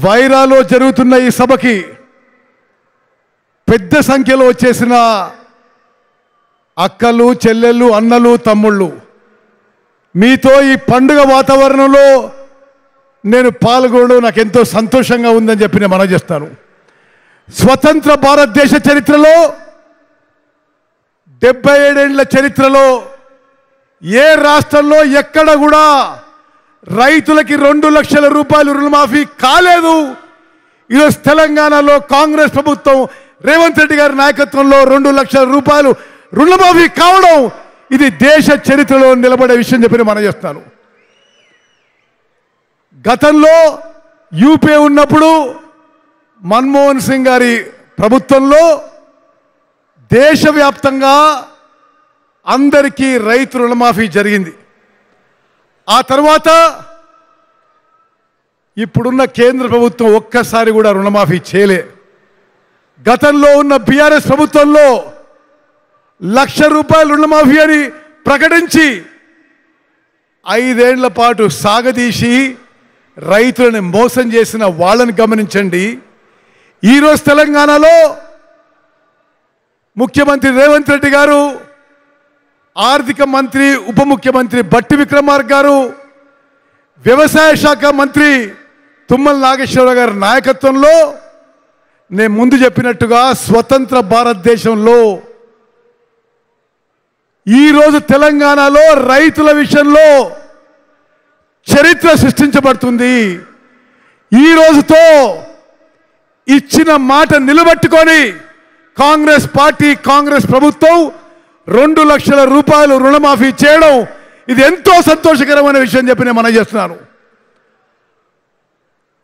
వైరాలో జరుగుతున్న ఈ సభకి పెద్ద సంఖ్యలో వచ్చేసిన అక్కలు చెల్లెళ్ళు అన్నలు తమ్ముళ్ళు మీతో ఈ పండుగ వాతావరణంలో నేను పాల్గొనడం నాకు ఎంతో సంతోషంగా ఉందని చెప్పి నేను మనవి చేస్తాను. స్వతంత్ర భారతదేశ చరిత్రలో 77 ఏళ్ల చరిత్రలో ఏ రాష్ట్రంలో ఎక్కడ కూడా రైతులకి 2 లక్షల రూపాయలు రుణమాఫీ కాలేదు. ఈరోజు తెలంగాణలో కాంగ్రెస్ ప్రభుత్వం రేవంత్ రెడ్డి గారి నాయకత్వంలో 2 లక్షల రూపాయలు రుణమాఫీ కావడం ఇది దేశ చరిత్రలో నిలబడే విషయం చెప్పి మనం చేస్తాను. గతంలో యూపీఏ ఉన్నప్పుడు మన్మోహన్ సింగ్ గారి ప్రభుత్వంలో దేశవ్యాప్తంగా అందరికీ రైతు రుణమాఫీ జరిగింది. ఆ తర్వాత ఇప్పుడున్న కేంద్ర ప్రభుత్వం ఒక్కసారి కూడా రుణమాఫీ చేయలే. గతంలో ఉన్న బీఆర్ఎస్ ప్రభుత్వంలో 1,00,000 రూపాయలు రుణమాఫీ అని ప్రకటించి 5 ఏళ్ల పాటు సాగదీసి రైతులను మోసం చేసిన వాళ్ళని గమనించండి. ఈరోజు తెలంగాణలో ముఖ్యమంత్రి రేవంత్ రెడ్డి గారు, ఆర్థిక మంత్రి ఉప ముఖ్యమంత్రి బట్టి విక్రమార్క గారు, వ్యవసాయ శాఖ మంత్రి తుమ్మల నాగేశ్వరరావు గారి నాయకత్వంలో నేను ముందు చెప్పినట్టుగా స్వతంత్ర భారతదేశంలో ఈరోజు తెలంగాణలో రైతుల విషయంలో చరిత్ర సృష్టించబడుతుంది. ఈ రోజుతో ఇచ్చిన మాట నిలబెట్టుకొని కాంగ్రెస్ పార్టీ కాంగ్రెస్ ప్రభుత్వం 2 లక్షల రూపాయలు రుణమాఫీ చేయడం ఇది ఎంతో సంతోషకరమైన విషయం చెప్పి నేను మనవి చేస్తున్నాను.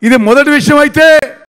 ఇది మొదటి విషయం అయితే